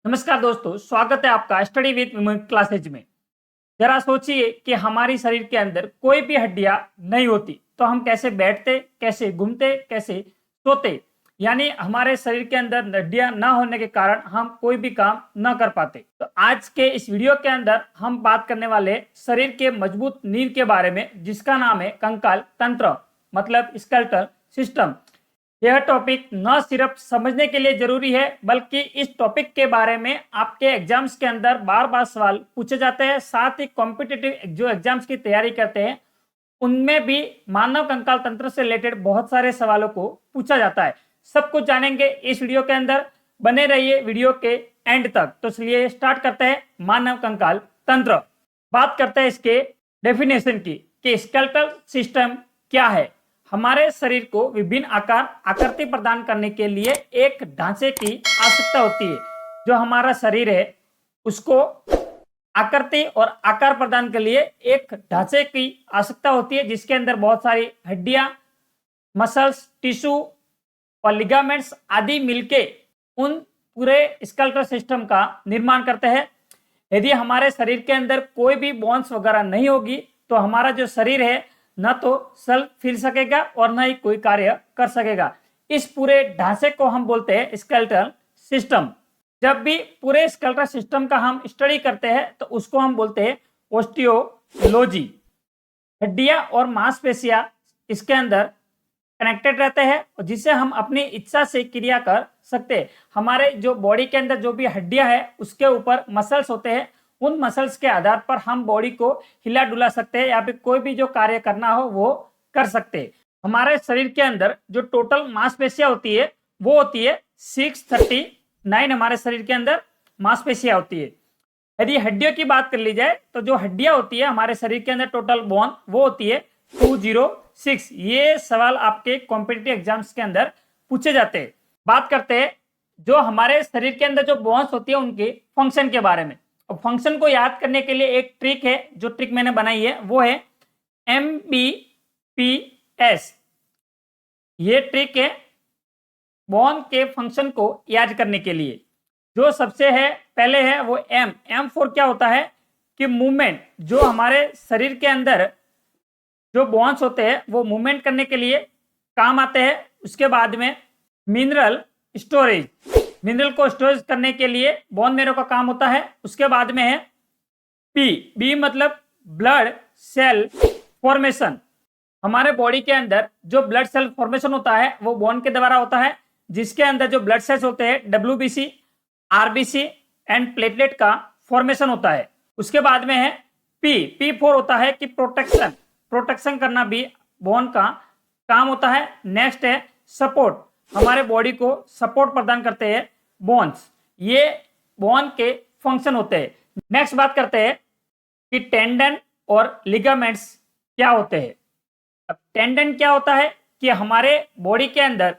नमस्कार दोस्तों, स्वागत है आपका स्टडी विद विमल क्लासेज में। जरा सोचिए कि हमारी शरीर के अंदर कोई भी हड्डियां नहीं होती तो हम कैसे बैठते, कैसे घूमते, कैसे सोते। यानी हमारे शरीर के अंदर हड्डियां ना होने के कारण हम कोई भी काम न कर पाते। तो आज के इस वीडियो के अंदर हम बात करने वाले शरीर के मजबूत नींव के बारे में, जिसका नाम है कंकाल तंत्र, मतलब स्केलेटल सिस्टम। यह टॉपिक न सिर्फ समझने के लिए जरूरी है, बल्कि इस टॉपिक के बारे में आपके एग्जाम्स के अंदर बार बार सवाल पूछे जाते हैं। साथ ही कॉम्पिटिटिव जो एग्जाम्स की तैयारी करते हैं उनमें भी मानव कंकाल तंत्र से रिलेटेड बहुत सारे सवालों को पूछा जाता है। सब कुछ जानेंगे इस वीडियो के अंदर, बने रहिए वीडियो के एंड तक। तो चलिए स्टार्ट करते हैं मानव कंकाल तंत्र। बात करते हैं इसके डेफिनेशन की कि स्केलेटल सिस्टम क्या है। हमारे शरीर को विभिन्न आकार आकृति प्रदान करने के लिए एक ढांचे की आवश्यकता होती है। जो हमारा शरीर है उसको आकृति और आकार प्रदान के लिए एक ढांचे की आवश्यकता होती है, जिसके अंदर बहुत सारी हड्डियां, मसल्स, टिश्यू और लिगामेंट्स आदि मिलके उन पूरे स्केलेटल सिस्टम का निर्माण करते हैं। यदि हमारे शरीर के अंदर कोई भी बोन्स वगैरह नहीं होगी तो हमारा जो शरीर है न तो चल फिर सकेगा और न ही कोई कार्य कर सकेगा। इस पूरे ढांचे को हम बोलते हैं स्केलेटल सिस्टम। जब भी पूरे स्केलेटल सिस्टम का हम स्टडी करते हैं तो उसको हम बोलते हैं ओस्टियोलॉजी। हड्डियां और मांसपेशियां इसके अंदर कनेक्टेड रहते हैं और जिसे हम अपनी इच्छा से क्रिया कर सकते हैं। हमारे जो बॉडी के अंदर जो भी हड्डियां हैं उसके ऊपर मसल्स होते हैं। उन मसल्स के आधार पर हम बॉडी को हिला डुला सकते हैं या फिर कोई भी जो कार्य करना हो वो कर सकते हैं। हमारे शरीर के अंदर जो टोटल मांसपेशियां होती है वो होती है 639। हमारे शरीर के अंदर मांसपेशियां होती है। यदि हड्डियों की बात कर ली जाए तो जो हड्डियां होती है हमारे शरीर के अंदर टोटल बोन वो होती है 206। ये सवाल आपके कॉम्पिटिटिव एग्जाम्स के अंदर पूछे जाते हैं। बात करते हैं जो हमारे शरीर के अंदर जो बोन्स होती है उनके फंक्शन के बारे में। और फंक्शन को याद करने के लिए एक ट्रिक है, जो ट्रिक मैंने बनाई है वो है MBPS। ये ट्रिक है बोन के फंक्शन को याद करने के लिए। जो सबसे है पहले है वो M फॉर क्या होता है कि मूवमेंट। जो हमारे शरीर के अंदर जो बोन्स होते हैं वो मूवमेंट करने के लिए काम आते हैं। उसके बाद में मिनरल स्टोरेज, मिनरल को स्टोरेज करने के लिए बोन मेरो का काम होता है। उसके बाद में है बी मतलब ब्लड सेल फॉर्मेशन। हमारे बॉडी के अंदर जो ब्लड सेल फॉर्मेशन होता है वो बोन के द्वारा होता है, जिसके अंदर जो ब्लड सेल्स होते हैं WBC, RBC एंड प्लेटलेट का फॉर्मेशन होता है। उसके बाद में है P फॉर होता है कि प्रोटेक्शन करना भी बोन का काम होता है। नेक्स्ट है सपोर्ट, हमारे बॉडी को सपोर्ट प्रदान करते हैं बोन्स। ये बोन के फंक्शन होते हैं। नेक्स्ट बात करते हैं कि टेंडन और लिगामेंट्स क्या होते हैं। अब टेंडन क्या होता है कि हमारे बॉडी के अंदर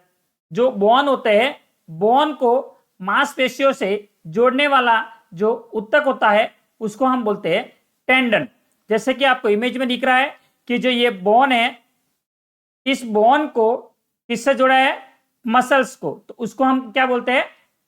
जो बोन होते हैं, बोन को मांसपेशियों से जोड़ने वाला जो उत्तक होता है उसको हम बोलते हैं टेंडन। जैसे कि आपको इमेज में दिख रहा है कि जो ये बोन है, इस बोन को किससे जोड़ा है, मसल्स को, तो उसको हम क्या बोलते हैं,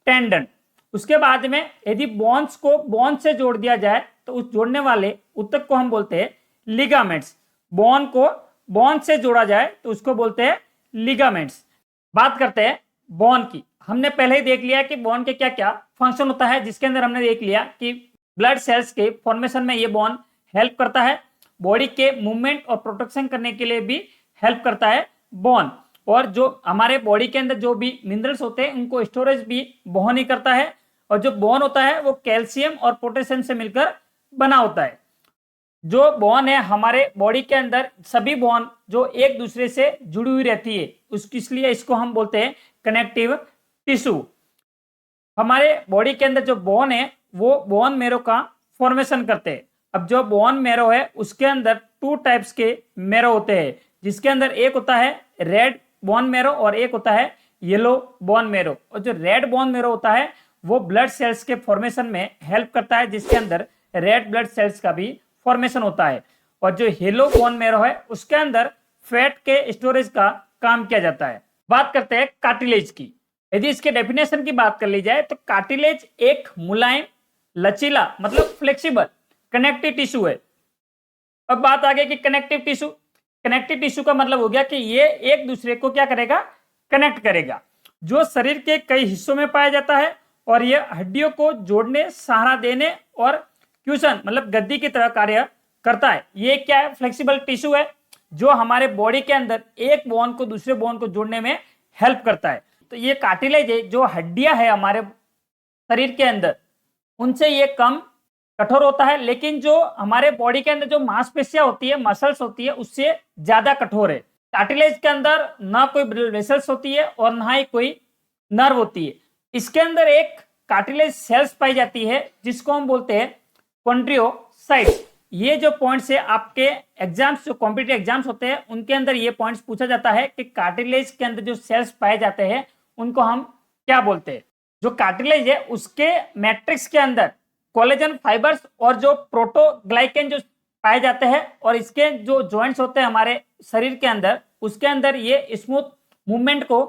टेंडन। उसके बाद में यदि बोन्स को बोन से जोड़ दिया जाए तो उस जोड़ने वाले उत्तक को हम बोलते हैं लिगामेंट्स। बोन को बोन से जोड़ा जाए तो उसको बोलते हैं लिगामेंट्स। बात करते हैं बोन की। हमने पहले ही देख लिया कि बोन के क्या क्या फंक्शन होता है, जिसके अंदर हमने देख लिया कि ब्लड सेल्स के फॉर्मेशन में ये बोन हेल्प करता है। बॉडी के मूवमेंट और प्रोटेक्शन करने के लिए भी हेल्प करता है बोन। और जो हमारे बॉडी के अंदर जो भी मिनरल्स होते हैं उनको स्टोरेज भी बोन ही करता है। और जो बोन होता है वो कैल्शियम और पोटेशियम से मिलकर बना होता है। जो बोन है हमारे बॉडी के अंदर, सभी बोन जो एक दूसरे से जुड़ी हुई रहती है, उसकी इसलिए इसको हम बोलते हैं कनेक्टिव टिश्यू। हमारे बॉडी के अंदर जो बोन है वो बोन मेरो का फॉर्मेशन करते हैं। अब जो बोन मेरो है उसके अंदर 2 टाइप्स के मेरो होते हैं, जिसके अंदर एक होता है रेड बोन मेरो और एक होता है येलो बोन मेरो। और जो रेड बोन मेरो होता है वो ब्लड सेल्स के फॉर्मेशन में हेल्प करता है, जिसके अंदर रेड ब्लड सेल्स का भी फॉर्मेशन होता है। और जो येलो बोन मेरो है उसके अंदर फैट के स्टोरेज का काम किया जाता है। बात करते हैं कार्टिलेज की। यदि इसके डेफिनेशन की बात कर ली जाए तो कार्टिलेज एक मुलायम, लचीला मतलब फ्लेक्सिबल कनेक्टिव टिश्यू है। अब बात आ गई कि कनेक्टिव टिश्यू, कनेक्टिव टिश्यू का मतलब हो गया कि ये एक दूसरे को क्या करेगा, कनेक्ट करेगा, जो शरीर के कई हिस्सों में पाया जाता है और ये हड्डियों को जोड़ने, सहारा देने और क्यूशन मतलब गद्दी की तरह कार्य करता है। ये क्या है, फ्लेक्सिबल टिश्यू है जो हमारे बॉडी के अंदर एक बोन को दूसरे बोन को जोड़ने में हेल्प करता है। तो ये कार्टिलेज है, जो हड्डियां है हमारे शरीर के अंदर, उनसे ये कम कठोर होता है, लेकिन जो हमारे बॉडी के अंदर जो मांसपेशियां होती है, मसल्स होती है, उससे ज्यादा कठोर है। कार्टिलेज के अंदर ना कोई ब्लड वेसल्स होती है और ना ही कोई नर्व होती है। इसके अंदर एक कार्टिलेज सेल्स पाई जाती है जिसको हम बोलते हैं कॉन्ड्रियोसाइट्स। ये जो पॉइंट्स है आपके एग्जाम्स, जो कॉम्पिटिटिव एग्जाम्स होते हैं उनके अंदर ये पॉइंट्स पूछा जाता है कि कार्टिलेज के अंदर जो सेल्स पाए जाते हैं उनको हम क्या बोलते हैं। जो कार्टिलेज है उसके मैट्रिक्स के अंदर कोलेजन फाइबर्स और जो प्रोटोग्लाइकेन जो पाए जाते हैं, और इसके जो जॉइंट्स होते हैं हमारे शरीर के अंदर, उसके अंदर ये स्मूथ मूवमेंट को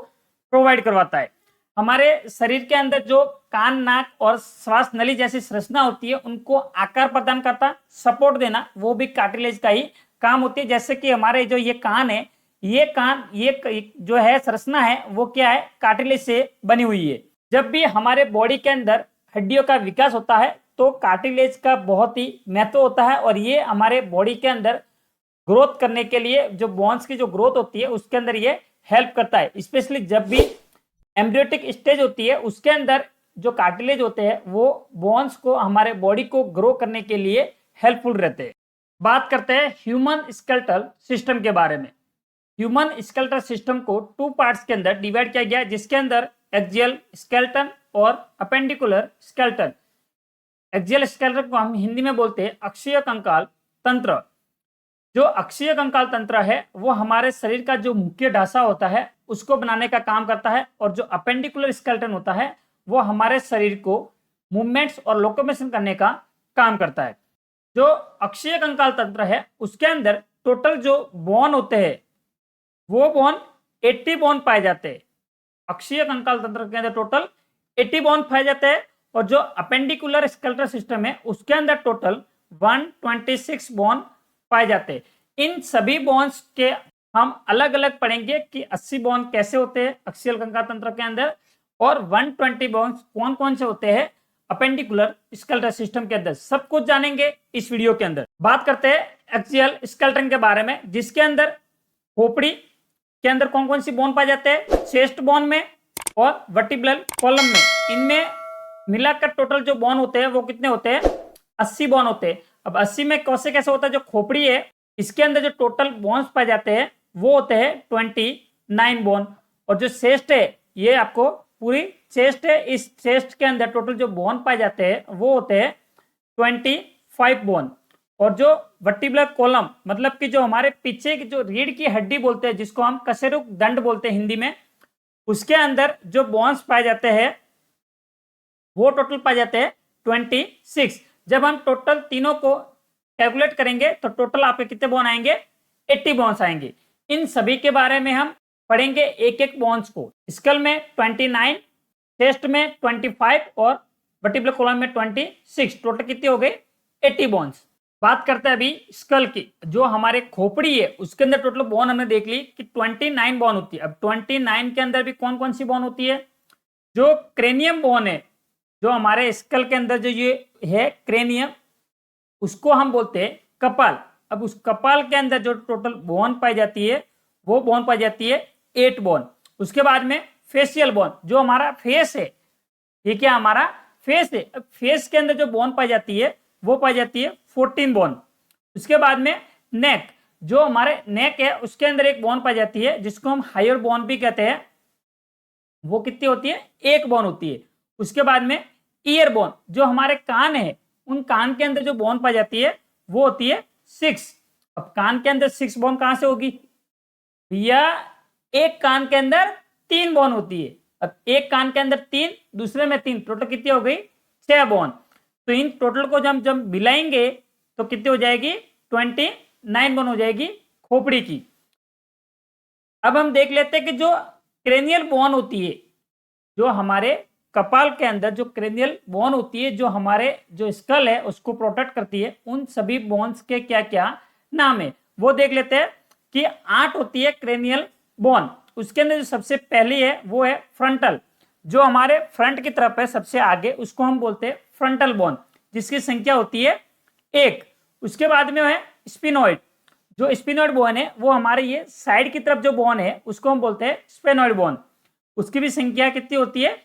प्रोवाइड करवाता है। हमारे शरीर के अंदर जो कान, नाक और श्वास नली जैसी संरचना होती है उनको आकार प्रदान करता, सपोर्ट देना, वो भी कार्टिलेज का ही काम होती है। जैसे कि हमारे जो ये कान है, ये कान, ये जो है संरचना है वो क्या है, कार्टिलेज से बनी हुई है। जब भी हमारे बॉडी के अंदर हड्डियों का विकास होता है तो कार्टिलेज का बहुत ही महत्व होता है, और ये हमारे बॉडी के अंदर ग्रोथ करने के लिए, जो बोन्स की जो ग्रोथ होती है उसके अंदर ये हेल्प करता है। स्पेशली जब भी एम्ब्रियोटिक स्टेज होती है उसके अंदर जो कार्टिलेज होते हैं वो बोन्स को, हमारे बॉडी को ग्रो करने के लिए हेल्पफुल रहते हैं। बात करते हैं ह्यूमन स्केलेटल सिस्टम के बारे में। ह्यूमन स्केलेटल सिस्टम को 2 पार्ट्स के अंदर डिवाइड किया गया है, जिसके अंदर एक्सियल स्केलेटन और अपेंडिकुलर स्केलेटन। एक्सियल स्केलेटन को हम हिंदी में बोलते हैं अक्षीय कंकाल तंत्र। जो अक्षीय कंकाल तंत्र है वो हमारे शरीर का जो मुख्य ढांचा होता है उसको बनाने का काम करता है, और जो अपेंडिकुलर स्केलेटन होता है वो हमारे शरीर को मूवमेंट्स और लोकोमोशन करने का काम करता है। जो अक्षीय कंकाल तंत्र है उसके अंदर टोटल जो बोन होते हैं वो बोन 80 बोन पाए जाते हैं। अक्षीय कंकाल तंत्र के अंदर टोटल 80 बोन पाए जाते हैं, और जो अपेंडिकुलर स्केलेटल सिस्टम है उसके अंदर टोटल 126 बोन पाए जाते हैं। इन सभी बोन्स के हम अलग अलग पढ़ेंगे कि 80 बोन कैसे होते हैं अक्षीय कंकाल तंत्र के अंदर, और 120 बोन्स कौन कौन से होते हैं अपेंडिकुलर स्केलेटल सिस्टम के अंदर, सब कुछ जानेंगे इस वीडियो के अंदर। बात करते हैं एक्सियल स्केलेटन के बारे में, जिसके अंदर खोपड़ी के अंदर कौन कौन सी बोन पाए जाते हैं, चेस्ट बोन में और वर्टिब्रल कॉलम में। इनमें मिलाकर टोटल जो बोन होते हैं वो कितने होते हैं, 80 बोन होते हैं। अब 80 में कैसे कैसे होता है, जो खोपड़ी है इसके अंदर जो टोटल बोन्स पाए जाते हैं वो होते हैं 29 बोन, और जो चेस्ट है ये आपको पूरी चेस्ट है, इस चेस्ट के अंदर टोटल जो बोन पाए जाते हैं वो होते हैं 25 बोन। और जो वर्टिब्रल कॉलम मतलब कि जो हमारे पीछे की जो रीढ़ की हड्डी बोलते हैं, जिसको हम कशेरुक दंड बोलते हैं हिंदी में, उसके अंदर जो बोन्स पाए जाते हैं वो टोटल पाए जाते हैं 26। जब हम टोटल तीनों को कैलकुलेट करेंगे तो टोटल आपके कितने बोन आएंगे, 80 बोन्स आएंगे। इन सभी के बारे में हम पढ़ेंगे एक एक बोन्स को। स्कल में 29, चेस्ट में 25 और वर्टिब्रल कॉलम में 26, टोटल कितनी हो गई, 80 बोन्स। बात करते हैं अभी स्कल की। जो हमारे खोपड़ी है उसके अंदर टोटल बोन हमने देख ली कि 29 बोन होती है। अब 29 के अंदर भी कौन कौन सी बोन होती है, जो क्रेनियम बोन है, जो हमारे स्कल के अंदर जो ये है क्रेनियम, उसको हम बोलते हैं कपाल। अब उस कपाल के अंदर जो टोटल बोन पाई जाती है वो बोन पाई जाती है 8 बोन। उसके बाद में फेशियल बोन, जो हमारा फेस है, ये क्या हमारा फेस है, अब फेस के अंदर जो बोन पाई जाती है वो पाई जाती है 14 बोन। उसके बाद में नेक, जो हमारे नेक है उसके अंदर एक बोन पाई जाती है जिसको हम हायर बोन भी कहते हैं, वो कितनी होती है, 1 बोन होती है। उसके बाद में ईयर बोन, जो हमारे कान है उन कान के अंदर जो बोन पाई जाती है वो होती है 6। अब कान के अंदर 6 बोन कहां से होगी भैया, एक कान के अंदर 3 बोन होती है। अब एक कान के अंदर 3, दूसरे में 3, टोटल कितनी हो गई, 6 बोन। तो इन टोटल को जब मिलाएंगे तो कितनी हो जाएगी, 29 बोन हो जाएगी खोपड़ी की। अब हम देख लेते हैं कि जो क्रेनियल बोन होती है, जो हमारे कपाल के अंदर जो क्रेनियल बोन होती है, जो हमारे जो स्कल है उसको प्रोटेक्ट करती है, उन सभी बोन्स के क्या क्या नाम है वो देख लेते हैं। कि 8 होती है क्रेनियल बोन। उसके अंदर जो सबसे पहली है वो है फ्रंटल, जो हमारे फ्रंट की तरफ है सबसे आगे, उसको हम बोलते हैं फ्रंटल बोन, जिसकी संख्या होती है 1। उसके बाद में है स्पिनोइड, जो स्पिनोइड बोन है वो हमारे ये साइड की तरफ जो बोन है उसको हम बोलते हैं स्पेनोइड बोन, उसकी भी संख्या कितनी होती है?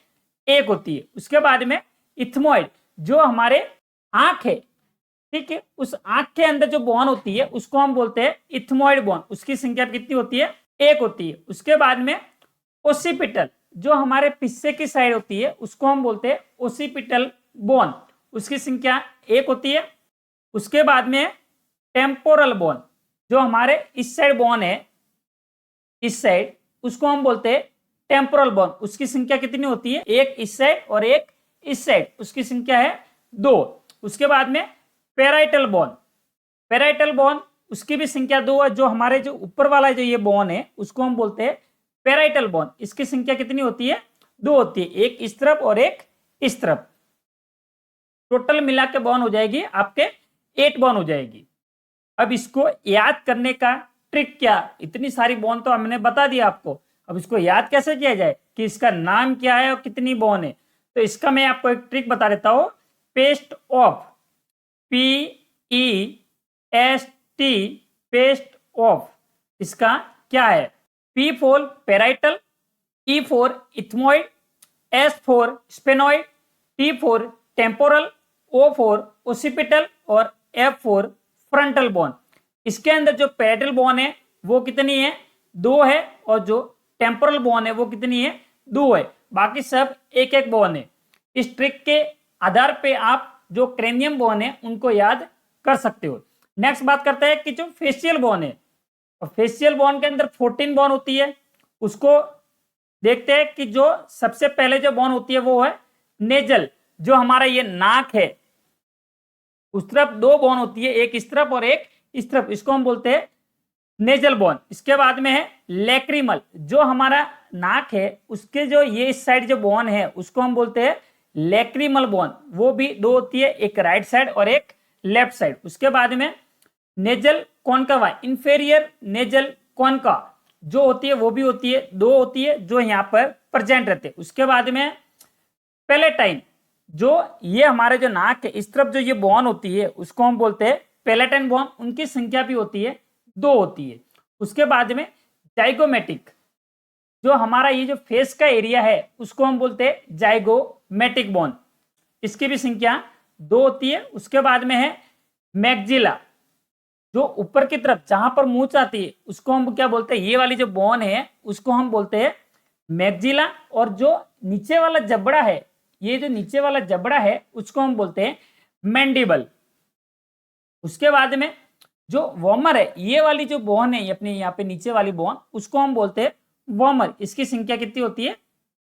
1 होती है। उसके बाद में इथमोइड, जो हमारे आंख है, ठीक है, उस आंख के अंदर जो बोन होती है उसको हम बोलते हैं इथमोइड बोन, उसकी संख्या कितनी होती है? 1 होती है। उसके बाद में ओसिपिटल, जो हमारे पिस्से की साइड होती है उसको हम बोलते हैं ओसिपिटल बोन, उसकी संख्या 1 होती है। उसके बाद में टेम्पोरल बोन, जो हमारे इस साइड बोन है, इस साइड, उसको हम बोलते हैं टेम्पोरल बोन, उसकी संख्या कितनी होती है? 1 इस साइड और 1 इस साइड, उसकी संख्या है 2। उसके बाद में पेराइटल बोन, पेराइटल बोन उसकी भी संख्या 2 है। जो हमारे जो ऊपर वाला जो ये बोन है उसको हम बोलते हैं पेराइटल बोन, इसकी संख्या कितनी होती है? 2 होती है, 1 इस तरफ और 1 इस तरफ। टोटल मिला के बोन हो जाएगी आपके 8 बोन हो जाएगी। अब इसको याद करने का ट्रिक क्या? इतनी सारी बोन तो हमने बता दिया आपको, अब इसको याद कैसे किया जाए कि इसका नाम क्या है और कितनी बोन है? तो इसका मैं आपको एक ट्रिक बता देता हूं। Pest of, PEST, pest of, इसका क्या है? P for parietal, E for ethmoid, S for sphenoid, T for temporal, O for occipital और F फॉर फ्रंटल बोन। इसके अंदर जो पेराइटल बोन है वो कितनी है? 2 है, और जो टेम्पोरल बोन है वो कितनी है? 2 है। बाकी सब एक एक बोन है। इस ट्रिक के आधार पे आप जो क्रेनियम बोन है उनको याद कर सकते हो। नेक्स्ट बात करते हैं कि जो फेशियल बोन है, और फेशियल बोन के अंदर 14 बोन होती है। उसको देखते हैं कि जो सबसे पहले जो बोन होती है वो है नेजल, जो हमारा ये नाक है, उस तरफ 2 बोन होती है, एक इस तरफ और एक इस तरफ, इसको हम बोलते हैं नेजल बोन। इसके बाद में है लैक्रिमल, जो हमारा नाक है उसके जो ये इस साइड जो बोन है उसको हम बोलते हैं लैक्रिमल बोन, वो भी 2 होती है, एक राइट साइड और एक लेफ्ट साइड। उसके बाद में नेजल कॉन्कावा, इंफेरियर नेजल कॉन्का जो होती है वो भी होती है, 2 होती है, जो यहाँ पर प्रेजेंट रहते हैं। उसके बाद में पेलेटाइन, जो ये हमारे जो नाक है इस तरफ जो ये बोन होती है उसको हम बोलते हैं पेलेटाइन बोन, उनकी संख्या भी होती है 2 होती है। उसके बाद में जाइगोमेटिक, जो हमारा ये जो फेस का एरिया है उसको हम बोलते हैं जाइगोमेटिक बोन, इसकी भी संख्या 2 होती है। उसके बाद में है मैग्जिला, जो ऊपर की तरफ जहां पर मूंछ आती है उसको हम क्या बोलते हैं? ये वाली जो बोन है उसको हम बोलते हैं मैग्जिला, और जो नीचे वाला जबड़ा है, ये जो नीचे वाला जबड़ा है उसको हम बोलते हैं मैंडिबल। उसके बाद में जो वॉमर है, ये वाली जो बोन है अपने यहाँ पे नीचे वाली बोन, उसको हम बोलते हैं वॉमर, इसकी संख्या कितनी होती है?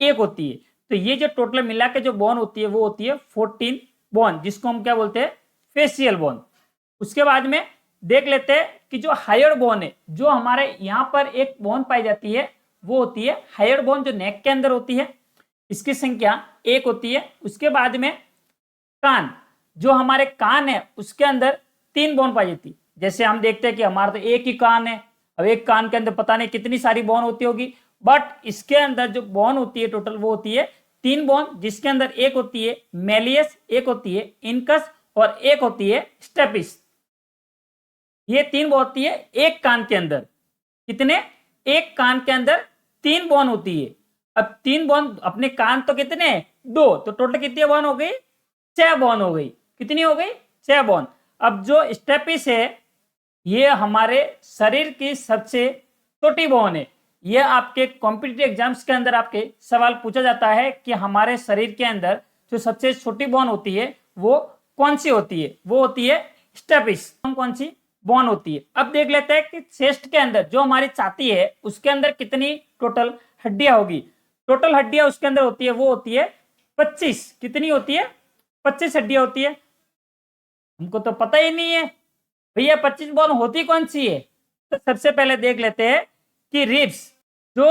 1 होती है। तो ये जो टोटल मिला के जो बोन होती है वो होती है 14 बोन, जिसको हम क्या बोलते हैं? Facial bone. उसके बाद में देख लेते हैं कि जो हायर बोन है, जो हमारे यहाँ पर एक बोन पाई जाती है वो होती है हायर बोन, जो नेक के अंदर होती है, इसकी संख्या 1 होती है। उसके बाद में कान, जो हमारे कान है उसके अंदर 3 बोन पाई जाती है। जैसे हम देखते हैं कि हमारा तो एक ही कान है, अब एक कान के अंदर पता नहीं कितनी सारी बोन होती होगी, बट इसके अंदर जो बोन होती है टोटल वो होती है 3 बोन, जिसके अंदर एक होती है मेलियस, एक होती है इनकस और एक होती है स्टेपिस। ये 3 बोन होती है एक कान के अंदर। कितने? एक कान के अंदर 3 बोन होती है। अब 3 बोन, अपने कान तो कितने? 2, तो टोटल कितनी बोन हो गई? 6 बोन हो गई। कितनी हो गई? 6 बोन। अब जो स्टेपिस है ये हमारे शरीर की सबसे छोटी बोन है। ये आपके कॉम्पिटिटिव एग्जाम्स के अंदर आपके सवाल पूछा जाता है कि हमारे शरीर के अंदर जो सबसे छोटी बोन होती है वो कौन सी होती है? वो होती है स्टेपिस। कौन सी बोन होती है? अब देख लेते हैं कि चेस्ट के अंदर जो हमारी छाती है उसके अंदर कितनी टोटल हड्डियां होगी। टोटल हड्डियां उसके अंदर होती है वो होती है 25। कितनी होती है? 25 हड्डियां होती है। हमको तो पता ही नहीं है भैया 25 बोन होती कौन सी है। तो सबसे पहले देख लेते हैं कि रिब्स, जो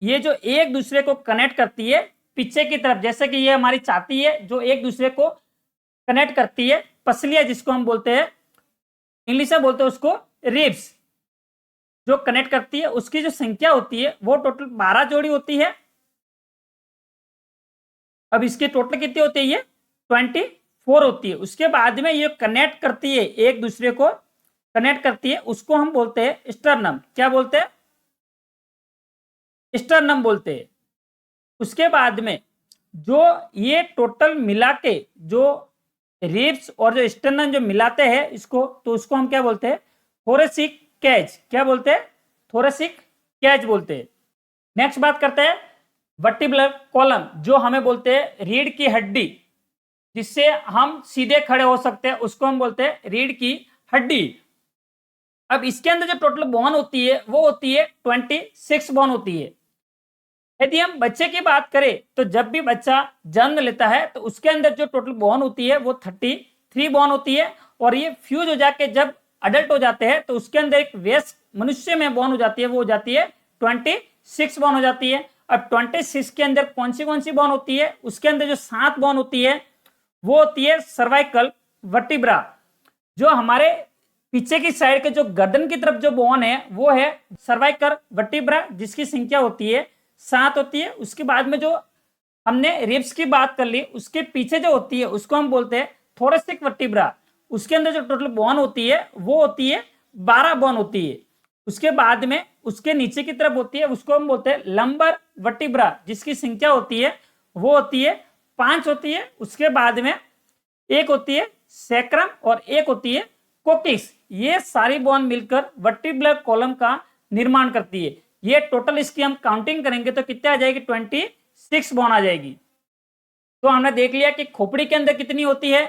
ये जो एक दूसरे को कनेक्ट करती है पीछे की तरफ, जैसे कि ये हमारी छाती है जो एक दूसरे को कनेक्ट करती है, पसलियां जिसको हम बोलते हैं, इंग्लिश में बोलते हैं उसको रिब्स, जो कनेक्ट करती है, उसकी जो संख्या होती है वो टोटल 12 जोड़ी होती है। अब इसकी टोटल कितनी होती है, ये 24 होती है। उसके बाद में ये कनेक्ट करती है, एक दूसरे को कनेक्ट करती है, उसको हम बोलते हैं स्टर्नम। क्या बोलते हैं, स्टर्नम बोलते हैं। उसके बाद में जो ये टोटल मिला के जो रिब्स और जो स्टर्नम जो मिलाते हैं इसको, तो उसको हम क्या बोलते हैं, थोरेसिक कैज। क्या बोलते हैं, थोरेसिक कैज बोलते हैं। नेक्स्ट बात करते हैं वर्टिब्रल कॉलम, जो हमें बोलते हैं रीढ़ की हड्डी, जिससे हम सीधे खड़े हो सकते हैं, उसको हम बोलते हैं रीढ़ की हड्डी। अब इसके अंदर जो टोटल बोन होती है वो होती है 26 बोन होती है। यदि हम बच्चे की बात करें तो जब भी बच्चा जन्म लेता है तो उसके अंदर जो टोटल बोन होती है वो 33 बोन होती है, और ये फ्यूज हो जाके जब अडल्ट हो जाते हैं तो उसके अंदर एक वयस्क मनुष्य में बोन हो जाती है, वो हो जाती है 26 बोन हो जाती है। अब 26 के अंदर कौन सी बोन होती है, उसके अंदर जो 7 बोन होती है वो होती है सर्वाइकल वर्टिब्रा, जो हमारे पीछे की साइड के जो गर्दन की तरफ जो बोन है वो है सर्वाइकल वर्टिब्रा, जिसकी संख्या होती है 7 होती है। उसके बाद में जो हमने रिब्स की बात कर ली, उसके पीछे जो होती है उसको हम बोलते हैं थोरेसिक वर्टिब्रा, उसके अंदर जो टोटल बोन होती है वो होती है 12 बोन होती है। उसके बाद में उसके नीचे की तरफ होती है, उसको हम बोलते हैं लंबर वर्टिब्रा, जिसकी संख्या होती है वो होती है 5 होती है। उसके बाद में एक होती है सैक्रम और एक होती है कोकिक्स। ये सारी बोन मिलकर वर्टिब्रल कॉलम का निर्माण करती है। ये टोटल इसकी हम काउंटिंग करेंगे तो कितने आ जाएगी, 26 बोन आ जाएगी। तो हमने देख लिया कि खोपड़ी के अंदर कितनी होती है,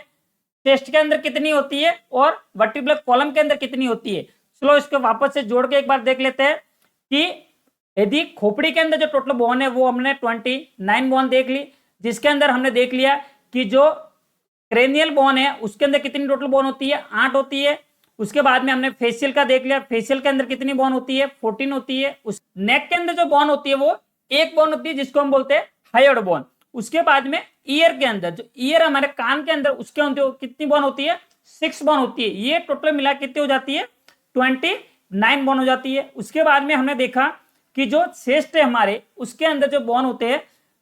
चेस्ट के अंदर कितनी होती है और वर्टिब्रल कॉलम के अंदर कितनी होती है। चलो इसको वापस से जोड़ के एक बार देख लेते हैं कि यदि खोपड़ी के अंदर जो टोटल बोन है वो हमने 29 बोन देख ली, जिसके अंदर हमने देख लिया कि जो क्रेनियल बोन है उसके अंदर कितनी टोटल बोन होती है, 8 होती है। उसके बाद में हमने फेशियल का देख लिया, फेशियल के अंदर कितनी बोन होती है, 14 होती है। उस नेक के अंदर जो बोन होती है वो एक बोन होती है, जिसको हम बोलते हैं हायोड बोन। उसके बाद में ईयर के अंदर, जो ईयर हमारे कान के अंदर, उसके अंदर कितनी बोन होती है, 6 बोन होती है। ये टोटल मिला कितनी हो जाती है, 29 बोन हो जाती है। उसके बाद में हमने देखा कि जो चेस्ट है हमारे, उसके अंदर जो बोन होते हैं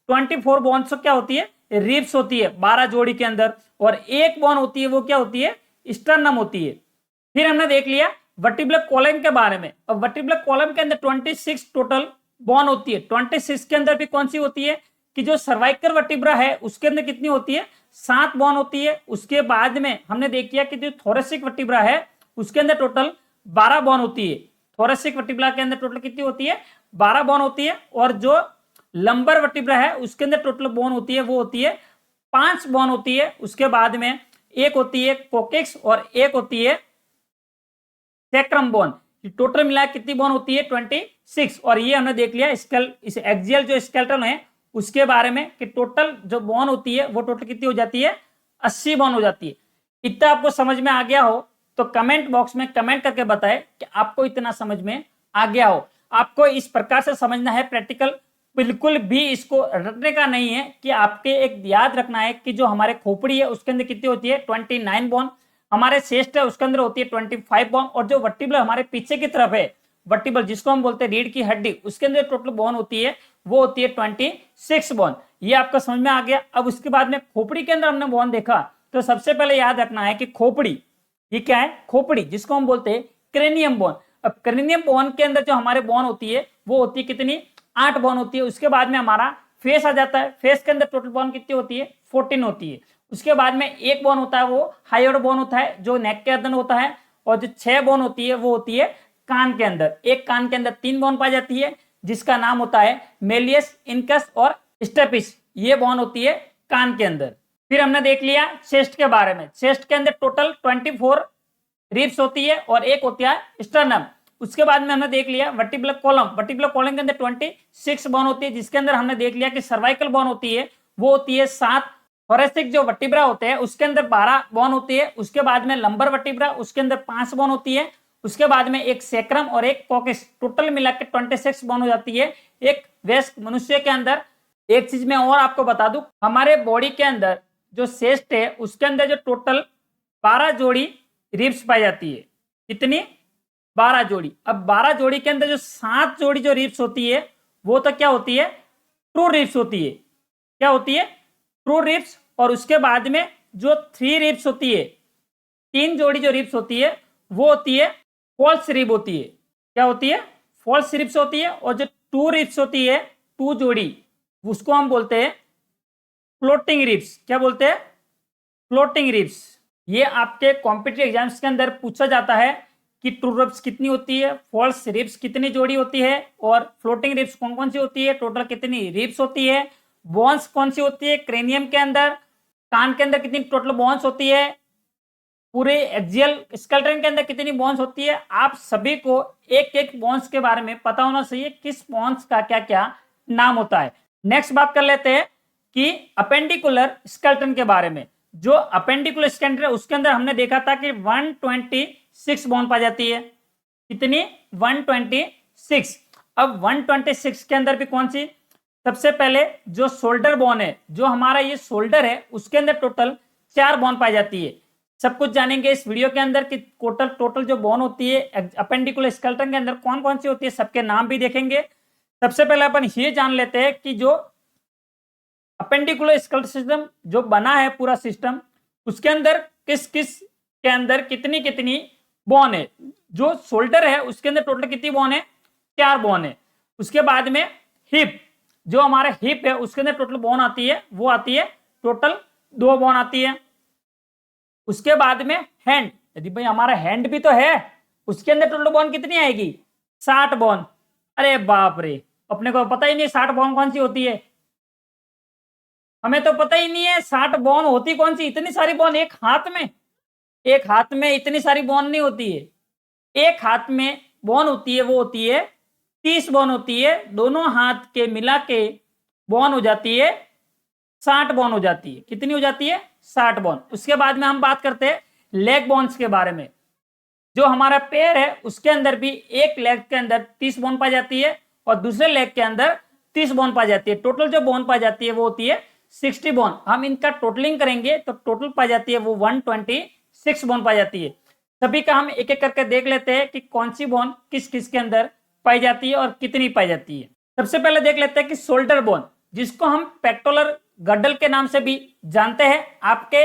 24 बोन क्या होती है, रिब्स होती है 12 जोड़ी के अंदर, और एक बोन होती है वो क्या होती है, स्टर्नम होती है। फिर हमने देख लिया वर्टिब्रल कॉलम के बारे में। अब वर्टिब्रल कॉलम के अंदर 26 टोटल बोन होती है। 26 के अंदर भी कौन सी होती है कि जो सर्वाइकल वर्टिब्रा है उसके अंदर कितनी होती है, 7 बोन होती है। उसके बाद में हमने देख लिया कि जो थोरेसिक वर्टिब्रा है उसके अंदर टोटल 12 बोन होती है। थोरेसिक वर्टिब्रा के अंदर टोटल कितनी होती है, 12 बोन होती है। और जो लंबर वर्टिब्रा है उसके अंदर टोटल बोन होती है वो होती है 5 बोन होती है। उसके बाद में एक होती है कोकिक्स और एक होती है सैक्रम बोन। टोटल मिला कितनी बोन होती है, 26। और ये हमने देख लिया इस एक्सियल जो स्केलेटन है उसके बारे में कि टोटल जो बोन होती है वो टोटल कितनी हो जाती है, 80 बोन हो जाती है। इतना आपको समझ में आ गया हो तो कमेंट बॉक्स में कमेंट करके बताएं कि आपको इतना समझ में आ गया हो। आपको इस प्रकार से समझना है प्रैक्टिकल, बिल्कुल भी इसको रटने का नहीं है कि आपके एक याद रखना है कि जो हमारे खोपड़ी है उसके अंदर कितनी होती है, 29 बोन। हमारे चेस्ट है उसके अंदर होती है 25 बोन। और जो वर्टिब्रल हमारे पीछे की तरफ है, वर्टिब्रल जिसको हम बोलते हैं रीढ़ की हड्डी, उसके अंदर टोटल बोन होती है वो होती है 26 बोन। ये आपको समझ में आ गया। अब उसके बाद में खोपड़ी के अंदर हमने बोन देखा, तो सबसे पहले याद रखना है कि खोपड़ी ये क्या है, खोपड़ी जिसको हम बोलते हैं क्रेनियम बोन। अब क्रेनियम बोन के अंदर जो हमारे बोन होती है वो होती है कितनी, 8 बोन होती है। उसके बाद में हमारा फेस आ जाता है, फेस के अंदर टोटल बोन कितनी होती है, 14 होती है। उसके बाद में एक बोन होता है वो हायोड बोन होता है जो नेक के अंदर होता है। और जो 6 बोन होती है वो होती है कान के अंदर। एक कान के अंदर 3 बोन पाई जाती है जिसका नाम होता है मेलियस, इनकस और स्टेपिस। ये बोन होती है कान के अंदर। फिर हमने देख लिया चेस्ट के बारे में। चेस्ट के अंदर टोटल 24 रिब्स होती है और एक होती है स्टर्नम। उसके बाद में हमने देख लिया वर्टिब्रल कॉलम। वर्टिब्रल कॉलम के अंदर 26 बोन होती है, जिसके अंदर हमने देख लिया कि सर्वाइकल बोन होती है वो होती है 7। थोरेसिक जो वर्टिब्रा होते हैं उसके अंदर 12 बोन होती है। उसके बाद में लंबर वर्टिब्रा उसके अंदर 5 बोन होती है। उसके बाद में एक सेक्रम और एक कॉकस, टोटल मिला के 26 बॉन्ड हो जाती है एक वयस्क मनुष्य के अंदर। एक चीज मैं और आपको बता दूं, हमारे बॉडी के अंदर जो चेस्ट है उसके अंदर जो टोटल 12 जोड़ी रिब्स पाई जाती है। कितनी? 12 जोड़ी। अब 12 जोड़ी के अंदर जो 7 जोड़ी जो रिब्स होती है वो तो क्या होती है? ट्रू रिब्स होती है। क्या होती है? True ribs. और उसके बाद में जो 3 रिब्स होती है, 3 जोड़ी जो रिब्स होती है वो होती है फॉल्स रिब होती है। क्या होती है? फॉल्स रिब्स होती है। और जो 2 रिब्स होती है, 2 जोड़ी, उसको हम बोलते हैं फ्लोटिंग रिब्स। क्या बोलते हैं? Floating ribs. ये आपके कॉम्पिटिटिव एग्जाम्स के अंदर पूछा जाता है कि ट्रू रिब्स कितनी होती है, फॉल्स रिब्स कितनी जोड़ी होती है, और फ्लोटिंग रिब्स कौन कौन सी होती है, टोटल कितनी रिब्स होती है, बोन्स कौन सी होती है क्रेनियम के अंदर, कान के अंदर कितनी टोटल बोन्स होती है, पूरे एक्सियल स्केलेटन के अंदर कितनी बोन्स होती है। आप सभी को एक एक बोन्स के बारे में पता होना चाहिए, किस बोन्स का क्या क्या नाम होता है। नेक्स्ट बात कर लेते हैं कि अपेंडिकुलर स्केलेटन के बारे में। जो अपेंडिकुलर स्केलेटन है उसके अंदर हमने देखा था कि 126 बोन पाई जाती है। कितनी? 126। अब 126 के अंदर भी कौन सी? सबसे पहले जो शोल्डर बोन है, जो हमारा ये शोल्डर है उसके अंदर टोटल 4 बोन पाई जाती है। सब कुछ जानेंगे इस वीडियो के अंदर कि टोटल जो बोन होती है अपेंडिकुलर स्केलेटन के अंदर कौन कौन सी होती है, सबके नाम भी देखेंगे। सबसे पहले अपन ये जान लेते हैं कि जो अपेंडिकुलर स्केलेटन सिस्टम जो बना है पूरा सिस्टम, उसके अंदर किस किस के अंदर कितनी कितनी बोन है। जो शोल्डर है उसके अंदर टोटल कितनी बोन है? 4 बोन है। उसके बाद में हिप, जो हमारा हिप है उसके अंदर टोटल बोन आती है, वो आती है टोटल 2 बोन आती है। उसके बाद में हैंड, यदि भाई हमारा हैंड भी तो है, उसके अंदर टोटल बोन कितनी आएगी? 60 बोन। अरे बाप रे, अपने को पता ही नहीं 60 बोन कौन सी होती है। हमें तो पता ही नहीं है 60 बोन होती कौन सी। इतनी सारी बोन एक हाथ में, एक हाथ में इतनी सारी बोन नहीं होती है। एक हाथ में बोन होती है वो होती है 30 बोन होती है। दोनों हाथ के मिला के बोन हो जाती है 60 बोन हो जाती है। कितनी हो जाती है? 60 बोन। उसके बाद में हम बात करते हैं लेग बोन्स के बारे में। जो हमारा पैर है उसके अंदर भी एक लेग के अंदर 30 बोन पाई जाती है और दूसरे लेग के अंदर 30 बोन पाई जाती है। टोटल जो बोन पाई जाती है वो होती है 60 बोन। हम इनका टोटलिंग करेंगे तो टोटल पाई जाती है वो 126 बोन पाई जाती है। सभी का हम एक एक करके देख लेते हैं कि कौन सी बोन किस किस के अंदर पाई जाती है और कितनी पाई जाती है। सबसे पहले देख लेते हैं कि शोल्डर बोन, जिसको हम पेक्टोरल गड्डल के नाम से भी जानते हैं। आपके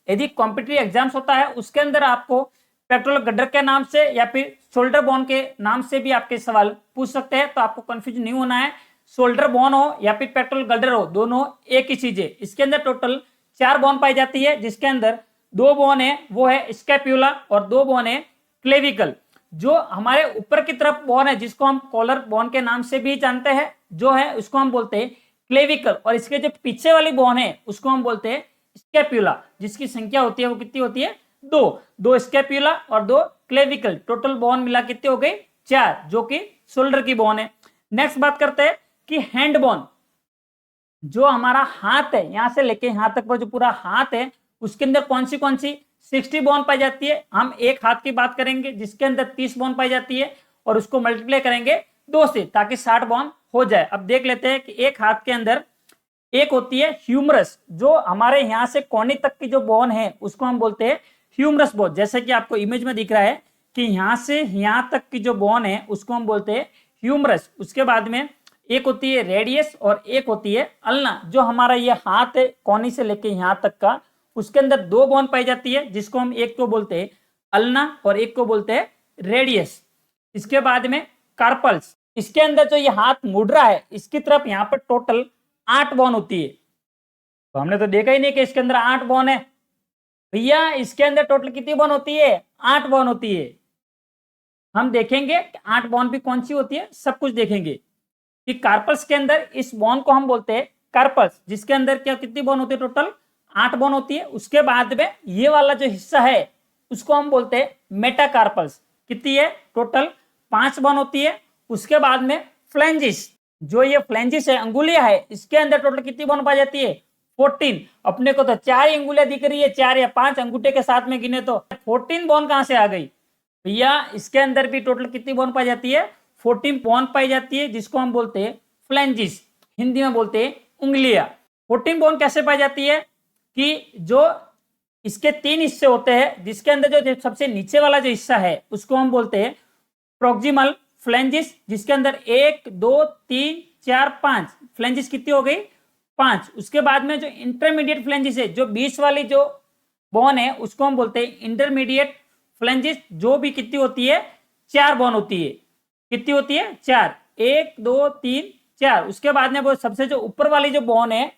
यदि कॉम्पिटिटिव एग्जाम्स होता है उसके अंदर आपको पेक्टोरल गड्डल के नाम से या फिर शोल्डर बोन के नाम से भी आपके सवाल पूछ सकते हैं, तो आपको कंफ्यूज नहीं होना है। शोल्डर बोन हो या फिर पेक्टोरल गड्डल हो, दोनों एक ही चीज है। इसके अंदर टोटल 4 बोन पाई जाती है, जिसके अंदर 2 बोन है वो है स्कैप्यूला और 2 बोन है क्लेविकल। जो हमारे ऊपर की तरफ बोन है जिसको हम कॉलर बोन के नाम से भी जानते हैं, जो है उसको हम बोलते हैं क्लेविकल। और इसके जो पीछे वाली बोन है उसको हम बोलते हैं स्कैप्यूला, जिसकी संख्या होती है वो कितनी होती है? 2 स्कैप्यूला और 2 क्लेविकल। टोटल बोन मिला कितनी हो गई? 4, जो कि शोल्डर की बोन है। नेक्स्ट बात करते हैं कि हैंड बोन, जो हमारा हाथ है यहां से लेके यहां तक पर जो पूरा हाथ है उसके अंदर कौन सी 60 बोन पाई जाती है। हम एक हाथ की बात करेंगे जिसके अंदर 30 बोन पाई जाती है और उसको मल्टीप्लाई करेंगे 2 से ताकि 60 बोन हो जाए। अब देख लेते हैं कि एक हाथ के अंदर एक होती है ह्यूमरस, जो हमारे यहाँ से कोहनी तक की जो बोन है उसको हम बोलते हैं ह्यूमरस बोन। जैसे कि आपको इमेज में दिख रहा है कि यहाँ से यहाँ तक की जो बोन है उसको हम बोलते हैं ह्यूमरस। उसके बाद में एक होती है रेडियस और एक होती है अल्ना। जो हमारा ये हाथ है कोहनी से लेके यहाँ तक का, उसके अंदर 2 बोन पाई जाती है, जिसको हम एक को बोलते हैं अल्ना और एक को बोलते हैं रेडियस। इसके बाद में कार्पल्स, इसके अंदर जो ये हाथ मुड़ रहा है इसकी तरफ यहाँ पर टोटल 8 बोन होती है। तो हमने तो देखा ही नहीं कि इसके अंदर 8 बोन है। भैया इसके अंदर टोटल कितनी बोन होती है? 8 बोन होती है। हम देखेंगे 8 बोन भी कौन सी होती है, सब कुछ देखेंगे कि कार्पल्स के अंदर इस बोन को हम बोलते हैं कार्पल्स, जिसके अंदर क्या कितनी बोन होती है? टोटल 8 बोन होती है। उसके बाद में ये वाला जो हिस्सा है उसको हम बोलते हैं मेटाकार्पल्स। कितनी है? टोटल 5 बोन होती है। उसके बाद में फ्लेंजिस, जो ये फ्लेंजिस है अंगुलियां है, इसके अंदर टोटल कितनी बोन पाई जाती है? 14। अपने को तो 4 ही अंगुलियां दिख रही है, 4 या 5 अंगूठे के साथ में गिने तो 14 बोन कहां से आ गई भैया इसके अंदर भी टोटल कितनी बोन पाई जाती है? 14 बोन पाई जाती है, जिसको हम बोलते हैं फ्लैंजिस, हिंदी में बोलते हैं उंगलियां। 14 बोन कैसे पाई जाती है कि जो इसके 3 हिस्से होते हैं, जिसके अंदर जो सबसे नीचे वाला जो हिस्सा है उसको हम बोलते हैं प्रोक्सिमल फ्लैंजिस, जिसके अंदर 1 2 3 4 5 फ्लैंजिस कितनी हो गई? 5। उसके बाद में जो इंटरमीडिएट फ्लैंजिस है, जो बीच वाली जो बोन है उसको हम बोलते हैं इंटरमीडिएट फ्लैंजिस, जो भी कितनी होती है? 4 बोन होती है। कितनी होती है? 4। 1 2 3 4। उसके बाद में वो सबसे जो ऊपर वाली जो बोन है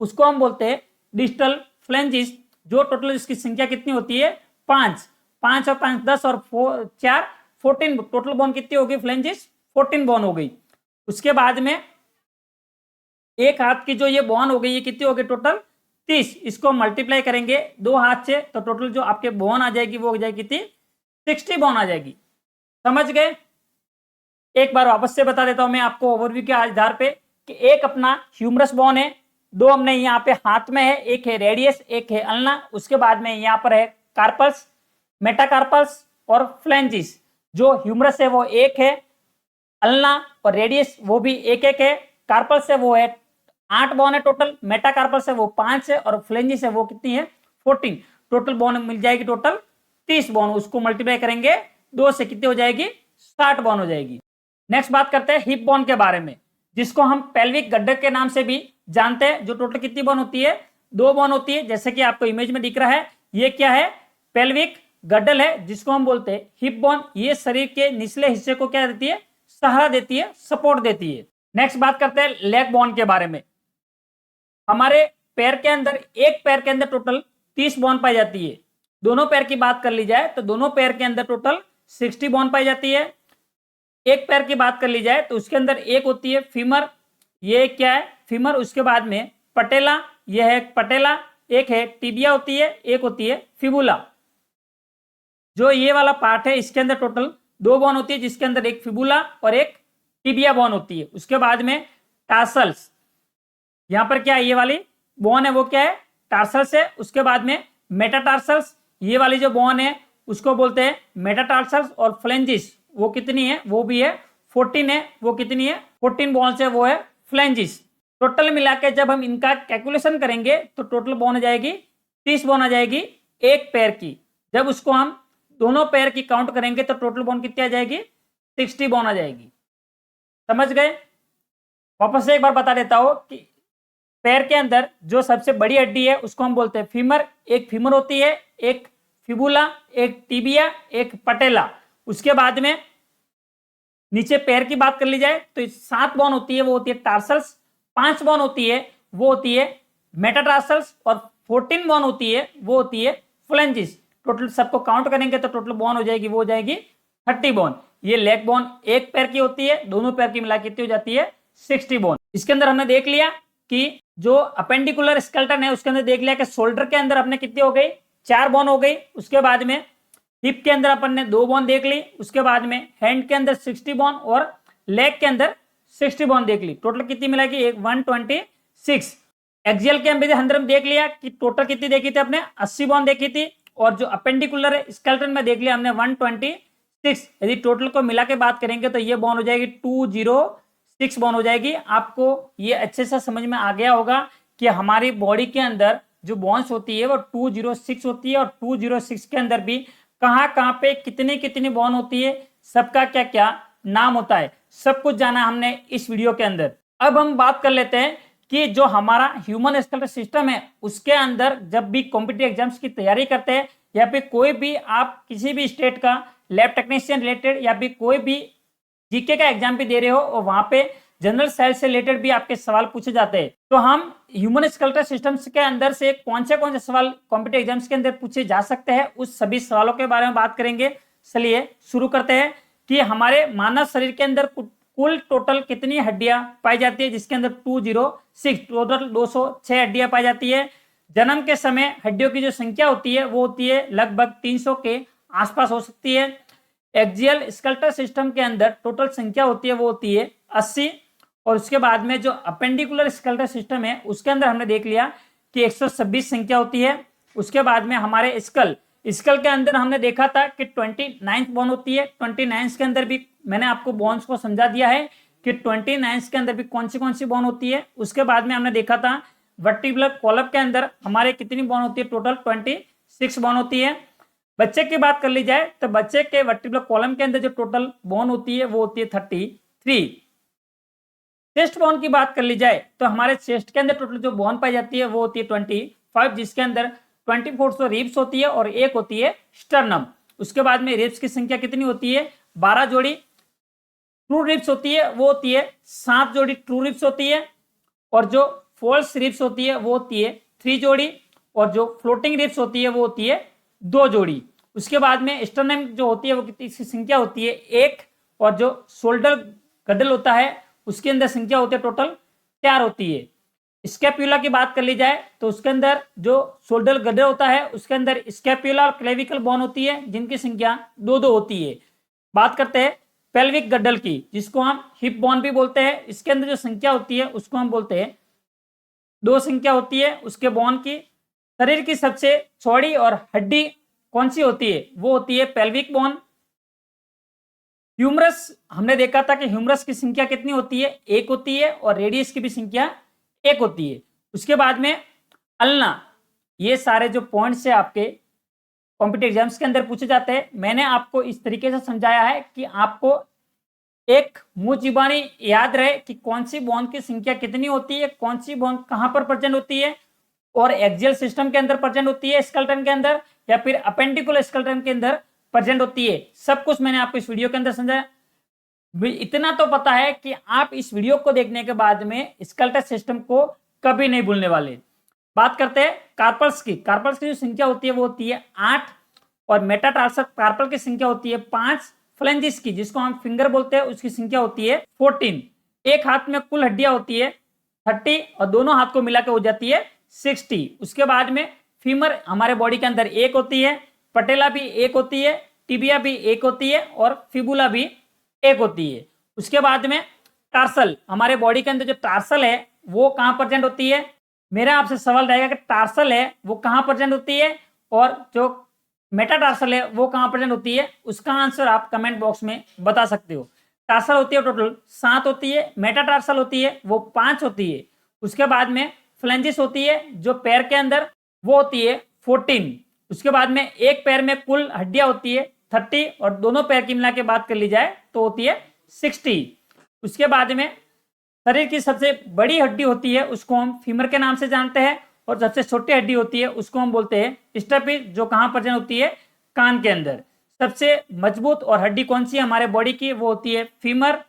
उसको हम बोलते हैं डिस्टल फ्लैंजिस, जो टोटल इसकी संख्या कितनी होती है? 5। 5 और 5 10 और 4 14। टोटल बोन कितनी होगी? फ्लैंजिस 14 बोन हो गई। उसके बाद में एक हाथ की जो ये बोन हो गई, ये कितनी हो गई? टोटल 30। इसको मल्टीप्लाई करेंगे 2 हाथ से तो टोटल जो आपके बोन आ जाएगी वो हो जाएगी कितनी? 60 बोन आ जाएगी। समझ गए? एक बार वापस से बता देता हूं मैं आपको ओवरव्यू के आधार पे कि एक अपना ह्यूमरस बोन है, 2 हमने यहाँ पे हाथ में है, एक है रेडियस, एक है अल्ना। उसके बाद में यहाँ पर है कार्पल्स, मेटाकार्पल्स और फ्लैंजिस। जो ह्यूमरस है वो एक है, अल्ना और रेडियस वो भी एक एक है, कार्पल्स है वो है 8 बोन है टोटल, मेटाकार्पल्स है वो 5 है और फ्लैंजिस है वो कितनी है? 14। टोटल बोन मिल जाएगी टोटल 30 बोन। उसको मल्टीप्लाई करेंगे 2 से, कितनी हो जाएगी? 60 बोन हो जाएगी। नेक्स्ट बात करते हैं हिप बोन के बारे में, जिसको हम पेल्विक गड्ढे के नाम से भी जानते हैं। जो टोटल कितनी बोन होती है? 2 बोन होती है, जैसे कि आपको इमेज में दिख रहा है। ये क्या है? पेल्विक गड्डल है, जिसको हम बोलते हैं हिप बोन। ये शरीर के निचले हिस्से को क्या देती है? सहारा देती है, सपोर्ट देती है। नेक्स्ट बात करते हैं लेग बोन के बारे में। हमारे पैर के अंदर, एक पैर के अंदर टोटल 30 बोन पाई जाती है। दोनों पैर की बात कर ली जाए तो दोनों पैर के अंदर टोटल 60 बोन पाई जाती है। एक पैर की बात कर ली जाए तो उसके अंदर एक होती है फीमर, ये क्या है? फीमर। उसके बाद में पटेला, यह है पटेला। एक है टिबिया होती है, एक होती है फिबुला। जो ये वाला पार्ट है इसके अंदर टोटल 2 बोन होती है, जिसके अंदर एक फिबुला और एक टिबिया बोन होती है। उसके बाद में टार्सल्स, यहाँ पर क्या है? ये वाली बोन है वो क्या है? टार्सल्स है। उसके बाद में मेटाटार्सल्स, ये वाली जो बोन है उसको बोलते हैं मेटाटार्सल्स। और फ्लैंजिस वो कितनी है? वो भी है 14 है। वो कितनी है? 14 बोन्स है, वो है फ्लैंजिस। टोटल मिला के जब हम इनका कैलकुलेशन करेंगे तो टोटल बोन आ जाएगी 30 बोन आ जाएगी एक पैर की। जब उसको हम दोनों पैर की काउंट करेंगे तो टोटल बोन कितनी आ जाएगी? 60 बोन आ जाएगी। समझ गए? वापस से एक बार बता देता हूं कि पैर के अंदर जो सबसे बड़ी हड्डी है उसको हम बोलते हैं फीमर। एक फीमर होती है, एक फिबुला, एक टिबिया, एक पटेला। उसके बाद में नीचे पैर की बात कर ली जाए तो 7 बोन होती है, वो होती है टार्सल्स। 5 बोन होती है, वो होती है मेटाटार्सल्स। और 14 बोन होती है, वो होती है फ्लैंजिस। टोटल सबको काउंट करेंगे तो टोटल बोन हो जाएगी, वो हो जाएगी 30 बोन। ये लेग बोन एक पैर की होती है, दोनों पैर की मिला कितनी हो जाती है? 60 बोन। इसके अंदर हमने देख लिया कि जो अपेंडिकुलर स्केलेटन है उसके अंदर देख लिया कि शोल्डर के अंदर अपने कितनी हो गई? 4 बोन हो गई। उसके बाद में हिप के अंदर अपन ने 2 बोन देख ली। उसके बाद में हैंड के अंदर 60 बोन और लेग के अंदर 60 बोन देख ली। टोटल कितनी मिलेगी? 126। एक्सियल के अंदर हम देख लिया कि टोटल कितनी देखी थी अपने? 80 बोन देखी थी। और जो अपेंडिकुलर स्केलेटन में देख लिया हमने 126। यदि टोटल को मिला के बात करेंगे तो ये बोन हो जाएगी 206 बोन हो जाएगी। आपको ये अच्छे से समझ में आ गया होगा कि हमारी बॉडी के अंदर जो बोन्स होती है वो 206 होती है। और 206 के अंदर भी कहाँ कहाँ पे कितनी कितनी बोन होती है, सबका क्या क्या नाम होता है, सब कुछ जाना हमने इस वीडियो के अंदर। अब हम बात कर लेते हैं कि जो हमारा ह्यूमन स्केलेटल सिस्टम है उसके अंदर जब भी कॉम्पिटिटिव एग्जाम्स की तैयारी करते हैं या फिर कोई भी आप किसी भी स्टेट का लैब टेक्नीशियन रिलेटेड या फिर कोई भी जीके का एग्जाम भी दे रहे हो और वहां पे जनरल साइंस से रिलेटेड भी आपके सवाल पूछे जाते हैं, तो हम ह्यूमन स्केलेटल सिस्टम्स के अंदर से कौन से सवाल कॉम्पिटिटिव एग्जाम्स के अंदर पूछे जा सकते हैं, उस सभी सवालों के बारे में बात करेंगे। चलिए शुरू करते हैं कि हमारे मानव शरीर के अंदर कुल टोटल कितनी हड्डियां पाई जाती है, जिसके अंदर 206 टोटल 206 हड्डियां पाई जाती है। जन्म के समय हड्डियों की जो संख्या होती है वो होती है लगभग 300 के आसपास हो सकती है। एक्सियल स्केलेटल सिस्टम के अंदर टोटल संख्या होती है वो होती है 80। और उसके बाद में जो अपेंडिकुलर स्केलेटल सिस्टम है उसके अंदर हमने देख लिया कि 126 संख्या होती है। उसके बाद में हमारे स्कल स्कल के अंदर हमने देखा था कि 29th बोन होती है। 29th के अंदर भी मैंने आपको बोन्स को समझा दिया है कि 29th के अंदर भी कौन सी बोन होती है। उसके बाद में हमने देखा था वर्टिब्रल कॉलम के अंदर हमारे कितनी बोन होती है, टोटल 26 बोन होती है। बच्चे की बात कर ली जाए तो बच्चे के वर्टिब्रल कॉलम के अंदर जो टोटल बोन होती है वो होती है 33। चेस्ट बोन की बात कर ली जाए तो हमारे चेस्ट के अंदर टोटल जो बोन पाई जाती है वो होती है 25, जिसके अंदर 24 तो रिब्स होती है और एक होती है स्टर्नम। उसके बाद में रिब्स की संख्या कितनी होती है, 12 जोड़ी। ट्रू रिब्स होती है वो होती है 7 जोड़ी ट्रू रिब्स होती है, और जो फॉल्स रिब्स होती है वो होती है 3 जोड़ी, और जो फ्लोटिंग रिब्स होती है वो होती है 2 जोड़ी। उसके बाद में स्टर्नम जो होती है वो कितनी, इसकी संख्या होती है 1, और जो शोल्डर गडल होता है उसके अंदर संख्या होती है टोटल 4 होती है। स्कैप्यूला की बात कर ली जाए तो उसके अंदर जो शोल्डर गडल होता है उसके अंदर स्कैप्यूला और क्लेविकल बोन होती है जिनकी संख्या 2 होती है। बात करते हैं पेल्विक गड्डल की, जिसको हम हिप बोन भी बोलते हैं। इसके अंदर जो संख्या होती है उसको हम बोलते हैं 2 संख्या होती है उसके बोन की। शरीर की सबसे चौड़ी और हड्डी कौन सी होती है, वो होती है पेल्विक बोन। ह्यूमरस हमने देखा था कि ह्यूमरस की संख्या कितनी होती है, 1 होती है, और रेडियस की भी संख्या 1 होती है। उसके बाद में अल्ना, ये सारे जो पॉइंट्स है आपके कॉम्पिटिटिव एग्जाम्स के अंदर पूछे जाते हैं। मैंने आपको इस तरीके से समझाया है कि आपको एक मुंह जुबानी याद रहे कि कौन सी बोन की संख्या कितनी होती है, कौन सी बोन कहां पर प्रेजेंट होती है, और एक्सियल सिस्टम के अंदर प्रेजेंट होती है स्केलेटन के अंदर, या फिर अपेंडिकुलर स्केलेटन के अंदर प्रेजेंट होती है। सब कुछ मैंने आपको इस वीडियो के अंदर समझाया। इतना तो पता है कि आप इस वीडियो को देखने के बाद में स्केलेटल सिस्टम को कभी नहीं भूलने वाले। बात करते हैं कार्पल्स की। कार्पल्स की जो संख्या होती है वो होती है 8, और मेटाटार्सल कार्पल की संख्या होती है 5। फ्लेंजिस की, जिसको हम फिंगर बोलते हैं, उसकी संख्या होती है 14। एक हाथ में कुल हड्डियां होती है 30, और दोनों हाथ को मिलाकर हो जाती है 60। उसके बाद में फीमर हमारे बॉडी के अंदर 1 होती है, पटेला भी 1 होती है, टिबिया भी 1 होती है, और फिबुला भी 1 होती है। उसके बाद में टार्सल, हमारे बॉडी के अंदर जो टार्सल है वो कहां प्रेजेंट होती है। मेरा आपसे सवाल रहेगा कि टार्सल है वो कहां प्रेजेंट होती है, और जो मेटाटार्सल है वो कहां प्रेजेंट होती है। उसका आंसर आप कमेंट बॉक्स में बता सकते हो। टार्सल होती है टोटल 7 होती है, मेटाटार्सल होती है वो 5 होती है। उसके बाद में फ्लेंजिस होती है जो पैर के अंदर, वो होती है 14। उसके बाद में एक पैर में कुल हड्डियां होती है 30, और दोनों पैर की मिला के बात कर ली जाए तो होती है 60। उसके बाद में शरीर की सबसे बड़ी हड्डी होती है उसको हम फीमर के नाम से जानते हैं, और सबसे छोटी हड्डी होती है उसको हम बोलते हैं स्टेपिस, जो कहां प्रेजेंट होती है, कान के अंदर। सबसे मजबूत और हड्डी कौन सी है हमारे बॉडी की, वो होती है फीमर।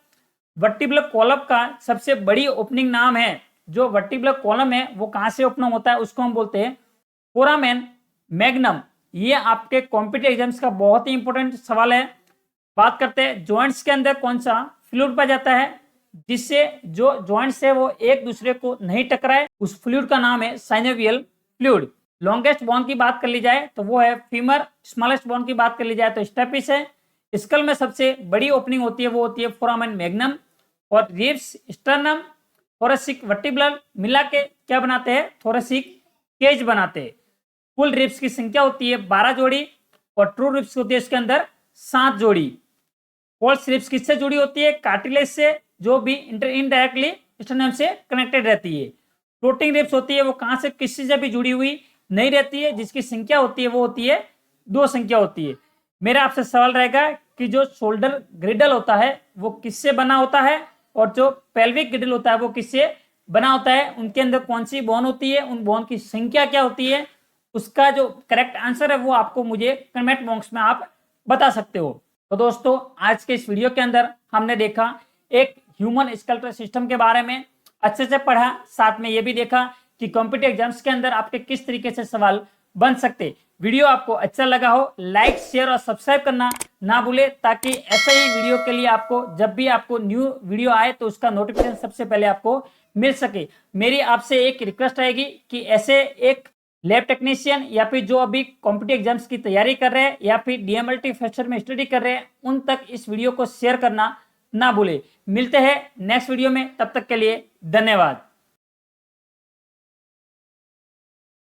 वर्टिब्रल कॉलम का सबसे बड़ी ओपनिंग नाम है, जो वर्टिब्रल कॉलम है वो कहां से ओपन होता है, उसको हम बोलते हैं फोरामेन मैग्नम। ये आपके कॉम्पिटिटिव एग्जाम्स का बहुत ही इंपॉर्टेंट सवाल है। बात करते हैं जॉइंट्स के अंदर कौन सा फ्लूइड पाया जाता है, जिससे जो जॉइंट्स है वो एक दूसरे को नहीं टकराए, उस फ्लूइड का नाम है साइनोवियल फ्लूइड। लॉन्गेस्ट बोन की बात कर ली जाए तो वो है फीमर। स्मॉलेस्ट बोन की बात कर ली जाए तो स्टेपिस है। स्कल में सबसे बड़ी ओपनिंग होती है वो होती है फोरामेन मैग्नम, और रिब्स, स्टर्नम, थोरेसिक वर्टिब्रल मिला के क्या बनाते हैं, थोरेसिक केज बनाते हैं। कुल रिब्स की संख्या होती है 12 जोड़ी, और ट्रू रिब्स होती है इसके अंदर 7 जोड़ी। फॉल्स रिब्स किससे जुड़ी होती है, कार्टिलेज से, जो भी इनडायरेक्टली स्टर्नम से कनेक्टेड रहती है। फ्लोटिंग रिब्स होती है वो कहां से, किसी से भी जुड़ी हुई नहीं रहती है, जिसकी संख्या होती है वो होती है 2 संख्या होती है। मेरा आपसे सवाल रहेगा कि जो शोल्डर ग्रिडल होता है वो किससे बना होता है, और जो पेल्विक ग्रिडल होता है वो किससे बना होता है, उनके अंदर कौन सी बोन होती है, उन बोन की संख्या क्या होती है। उसका जो करेक्ट आंसर है वो आपको मुझे कमेंट बॉक्स में आप बता सकते हो। तो दोस्तों आज के इस वीडियो के अंदर हमने देखा एक ह्यूमन स्केलेटल सिस्टम के बारे में, अच्छे से पढ़ा, साथ में ये भी देखा कि कॉम्पिटिटिव एग्जाम्स के अंदर आपके किस तरीके से सवाल बन सकते। वीडियो आपको अच्छा लगा हो, लाइक, शेयर और सब्सक्राइब करना ना भूले, ताकि ऐसे ही वीडियो के लिए आपको जब भी आपको न्यू वीडियो आए तो उसका नोटिफिकेशन सबसे पहले आपको मिल सके। मेरी आपसे एक रिक्वेस्ट रहेगी कि ऐसे एक लैब टेक्नीशियन या फिर जो अभी कॉम्पिटिटिव एग्जाम्स की तैयारी कर रहे हैं या फिर डीएमएलटी फ्रेशर में स्टडी कर रहे हैं, उन तक इस वीडियो को शेयर करना ना भूले। मिलते हैं नेक्स्ट वीडियो में, तब तक के लिए धन्यवाद।